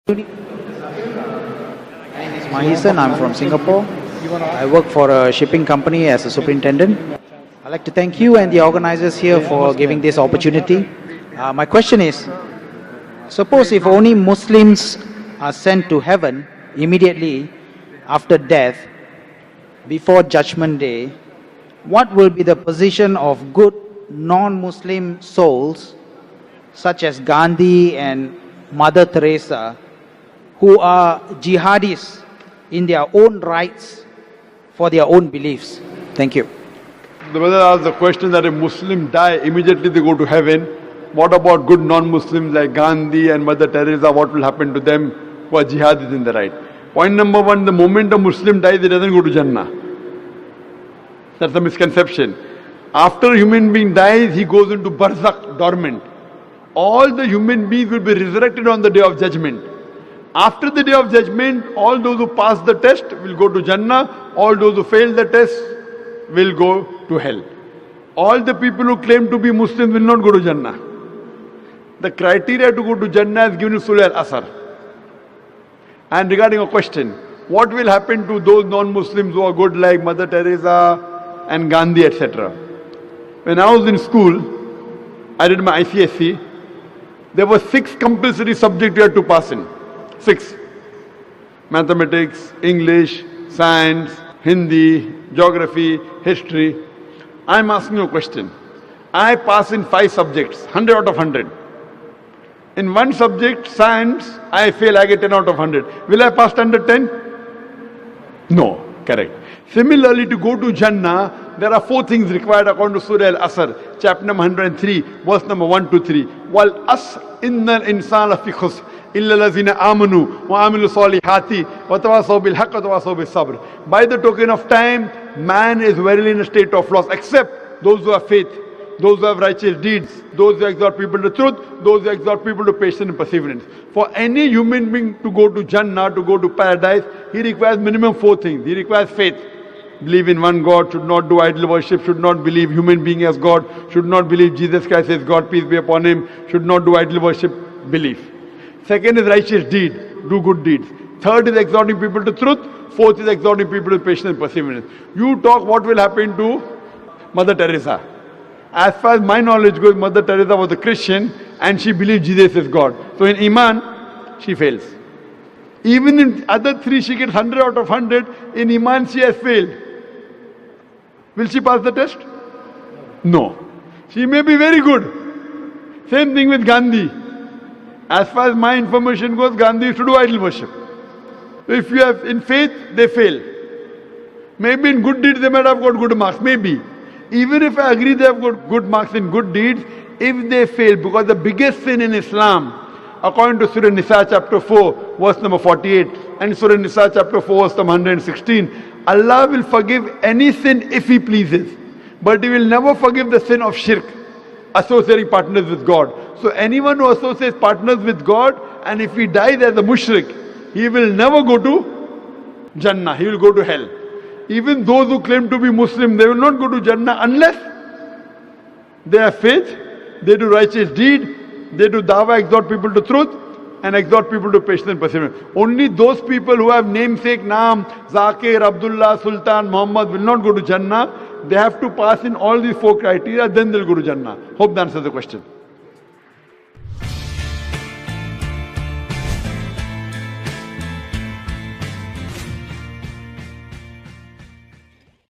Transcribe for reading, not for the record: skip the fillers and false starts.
I'm from Singapore. I work for a shipping company as a superintendent. I'd like to thank you and the organizers here for giving this opportunity. My question is, suppose if only Muslims are sent to heaven immediately after death, before Judgment Day, what will be the position of good non-Muslim souls such as Gandhi and Mother Teresa, who are jihadis in their own rights for their own beliefs? Thank you. The brother asked the question that if Muslims die, immediately they go to heaven. What about good non-Muslims like Gandhi and Mother Teresa? What will happen to them who are jihadis in the right? Point number one, the moment a Muslim dies, he doesn't go to Jannah. That's a misconception. After a human being dies, he goes into barzakh, dormant. All the human beings will be resurrected on the day of judgment. After the day of judgment, all those who pass the test will go to Jannah. All those who fail the test will go to hell. All the people who claim to be Muslims will not go to Jannah. The criteria to go to Jannah is given in Surah Al-Asr. And regarding a question, what will happen to those non-Muslims who are good like Mother Teresa and Gandhi, etc.? When I was in school, I did my ICSE. There were 6 compulsory subjects you had to pass in. 6. Mathematics, English, Science, Hindi, Geography, History. I am asking you a question. I pass in 5 subjects, 100 out of 100. In one subject, Science, I fail, I get 10 out of 100. Will I pass under 10? No, correct. Similarly, to go to Jannah, there are 4 things required according to Surah Al-Asr, chapter number 103, verse number 1 to 3. Wal asr innal insana fi khusr illa allazina amanu wa amilu salihati wa tawasaw bil haqq wa tawasaw bis sabr. By the token of time, man is verily in a state of loss, except those who have faith, those who have righteous deeds, those who exhort people to truth, those who exhort people to patience and perseverance. For any human being to go to Jannah, to go to paradise, he requires minimum 4 things. He requires faith. Believe in one God, should not do idol worship, should not believe human being as God, should not believe Jesus Christ as God, peace be upon him, should not do idol worship, belief. Second is righteous deed, do good deeds. Third is exhorting people to truth. Fourth is exhorting people to patience and perseverance. You talk what will happen to Mother Teresa. As far as my knowledge goes, Mother Teresa was a Christian and she believed Jesus is God. So in Iman, she fails. Even in other 3, she gets 100 out of 100. In Iman, she has failed. Will she pass the test? No. She may be very good. Same thing with Gandhi. As far as my information goes, Gandhi used to do idol worship. If you have in faith, they fail. Maybe in good deeds, they might have got good marks. Maybe. Even if I agree they have got good marks in good deeds, if they fail, because the biggest sin in Islam, according to Surah Nisa chapter 4, verse number 48, and Surah Nisa chapter 4, verse number 116, Allah will forgive any sin if He pleases. But He will never forgive the sin of shirk, associating partners with God. So anyone who associates partners with God, and if he dies as a mushrik, he will never go to Jannah, he will go to hell. Even those who claim to be Muslim, they will not go to Jannah unless they have faith, they do righteous deed, they do dawah, exhort people to truth, and exhort people to patience and perseverance. Only those people who have namesake, Naam, Zakir, Abdullah, Sultan, Muhammad will not go to Jannah. They have to pass in all these 4 criteria, then they'll go to Jannah. Hope that answers the question.